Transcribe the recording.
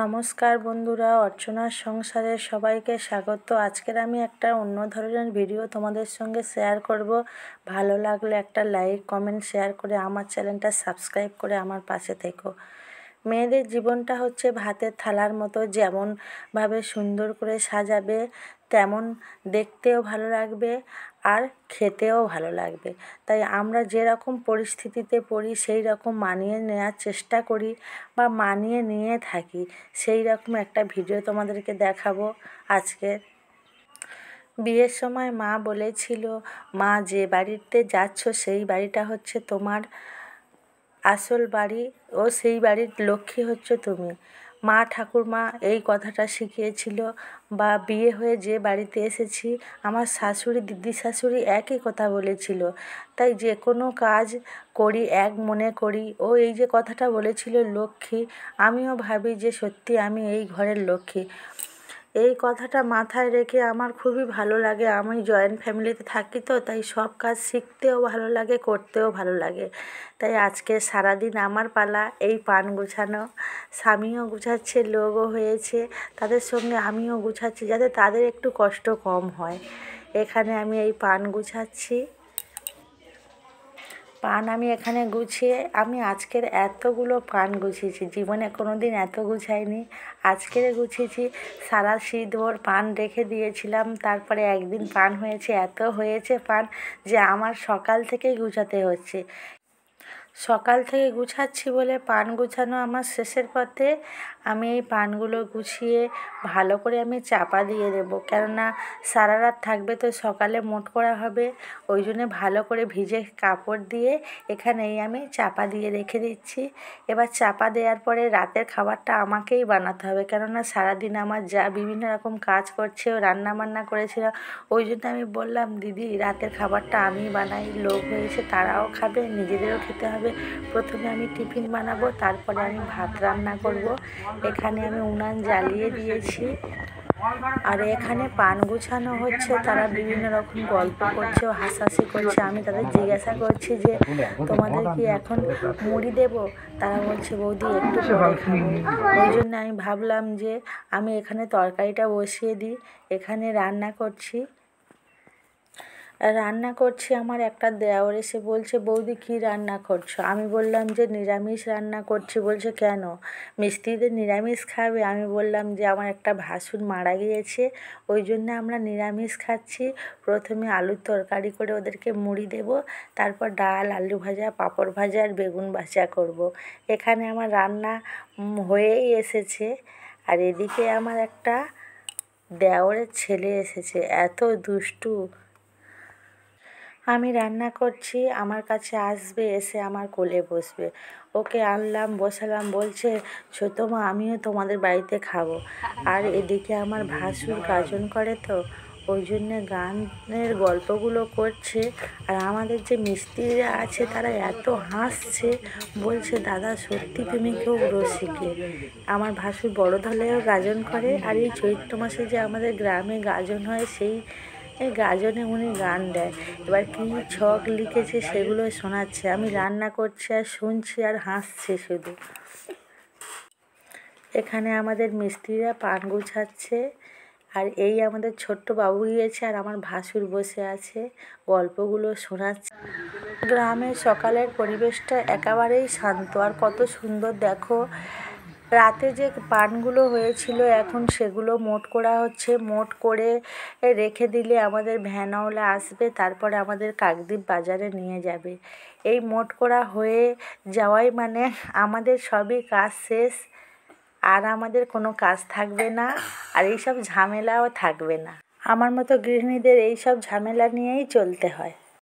নমস্কার বন্ধুরা, অর্চনার সংসারে সবাইকে স্বাগত। আজকের আমি একটা অন্য ধরনের ভিডিও তোমাদের সঙ্গে শেয়ার করব। ভালো লাগলে একটা লাইক, কমেন্ট, শেয়ার করে আমার চ্যানেলটা সাবস্ক্রাইব করে আমার পাশে থেকো। মেয়েদের জীবনটা হচ্ছে ভাতের থালার মতো, যেমনভাবে সুন্দর করে সাজাবে তেমন দেখতেও ভালো লাগবে আর খেতেও ভালো লাগবে। তাই আমরা যেরকম পরিস্থিতিতে পড়ি সেই রকম মানিয়ে নেওয়ার চেষ্টা করি বা মানিয়ে নিয়ে থাকি। সেই রকম একটা ভিডিও তোমাদেরকে দেখাবো আজকে। বিয়ের সময় মা বলেছিল, মা যে বাড়িতে যাচ্ছ সেই বাড়িটা হচ্ছে তোমার আসল বাড়ি ও সেই বাড়ির লক্ষ্মী হচ্ছে তুমি। মা ঠাকুরমা এই কথাটা শিখিয়েছিল। বা বিয়ে হয়ে যে বাড়িতে এসেছি, আমার শাশুড়ি, দিদি শাশুড়ি একই কথা বলেছিল। তাই যে কোনো কাজ করি এক মনে করি। ও এই যে কথাটা বলেছিল লক্ষ্মী, আমিও ভাবি যে সত্যি আমি এই ঘরের লক্ষ্মী। এই কথাটা মাথায় রেখে আমার খুবই ভালো লাগে। আমি জয়েন্ট ফ্যামিলিতে থাকি তো, তাই সব কাজ শিখতেও ভালো লাগে, করতেও ভালো লাগে। তাই আজকে সারাদিন আমার পালা এই পান গুছানো। স্বামীও গুছাচ্ছে, লোকও হয়েছে, তাদের সঙ্গে আমিও গুছাচ্ছি যাতে তাদের একটু কষ্ট কম হয়। এখানে আমি এই পান গুছাচ্ছি। পান আমি এখানে গুছিয়ে আমি আজকের এতগুলো পান গুছিয়েছি, জীবনে কোনো দিন এত গুছাইনি। আজকের গুছিয়েছি, সারা শীতভর পান রেখে দিয়েছিলাম, তারপরে একদিন পান হয়েছে, এত হয়েছে পান যে আমার সকাল থেকেই গুছাতে হচ্ছে। সকাল থেকে গুছাচ্ছি বলে পান গুছানো আমার শেষের পথে। আমি এই পানগুলো গুছিয়ে ভালো করে আমি চাপা দিয়ে দেবো, কেননা সারা রাত থাকবে তো সকালে মোট করা হবে। ওই জন্যে ভালো করে ভিজে কাপড় দিয়ে এখানেই আমি চাপা দিয়ে রেখে দিচ্ছি। এবার চাপা দেওয়ার পরে রাতের খাবারটা আমাকেই বানাতে হবে, কেননা সারাদিন আমার যা বিভিন্ন রকম কাজ করছে, ও রান্না বান্না করেছিল। ওই জন্য আমি বললাম, দিদি রাতের খাবারটা আমি বানাই, লোক হয়েছে তারাও খাবে, নিজেদেরও খেতে হবে। প্রথমে আমি টিফিন বানাবো, তারপরে আমি ভাত রান্না করব। এখানে আমি উনান জ্বালিয়ে দিয়েছি। আর এখানে পান গুছানো হচ্ছে, তারা বিভিন্ন রকম গল্প করছে ও হাসাহাসি করছে। আমি তাদের জিজ্ঞাসা করছি যে তোমাদের কি এখন মুড়ি দেবো? তারা বলছে বৌদি একটু পরে খাবো। ওই জন্য আমি ভাবলাম যে আমি এখানে তরকারিটা বসিয়ে দিই। এখানে রান্না করছি। আমার একটা দেওর এসে বলছে, বৌদি কী রান্না করছো? আমি বললাম যে নিরামিষ রান্না করছি। বলছে কেন, মিস্ত্রিদের নিরামিষ খাবে? আমি বললাম যে আমার একটা ভাসুর মারা গিয়েছে, ওই জন্য আমরা নিরামিষ খাচ্ছি। প্রথমে আলুর তরকারি করে ওদেরকে মুড়ি দেব, তারপর ডাল, আলু ভাজা, পাঁপড় ভাজা আর বেগুন ভাজা করব। এখানে আমার রান্না হয়েই এসেছে। আর এদিকে আমার একটা দেওরের ছেলে এসেছে, এত দুষ্টু। আমি রান্না করছি, আমার কাছে আসবে, এসে আমার কোলে বসবে। ওকে আনলাম, বসালাম, বলছে ছোটো মা আমিও তোমাদের বাড়িতে খাবো। আর এদিকে আমার ভাসুর গাজন করে তো, ওই জন্যে গানের গল্পগুলো করছে। আর আমাদের যে মিস্ত্রিরা আছে তারা এত হাসছে, বলছে দাদা সত্যি তুমি খুব রসিকে। আমার ভাসুর বড় ধলেও গাজন করে। আর এই চৈত্র মাসে যে আমাদের গ্রামে গাজন হয়, সেই গাজনে উনি গান দেয়। এবার কী ছক লিখেছে সেগুলো শোনাচ্ছে। আমি রান্না করছি আর শুনছি আর হাসছি শুধু। এখানে আমাদের মিস্ত্রিরা পান গুছাচ্ছে। আর এই আমাদের ছোট্ট বাবু গিয়েছে আর আমার ভাসুর বসে আছে, গল্পগুলো শোনাচ্ছে। গ্রামের সকালের পরিবেশটা একেবারেই শান্ত আর কত সুন্দর দেখো। রাতে যে পানগুলো হয়েছিল এখন সেগুলো মোট করা হচ্ছে। মোট করে রেখে দিলে আমাদের ভ্যানওয়ালা আসবে, তারপরে আমাদের কাকদ্বীপ বাজারে নিয়ে যাবে। এই মোট করা হয়ে যাওয়াই মানে আমাদের সবই কাজ শেষ, আর আমাদের কোনো কাজ থাকবে না, আর এইসব ঝামেলাও থাকবে না। আমার মতো গৃহিণীদের এইসব ঝামেলা নিয়েই চলতে হয়।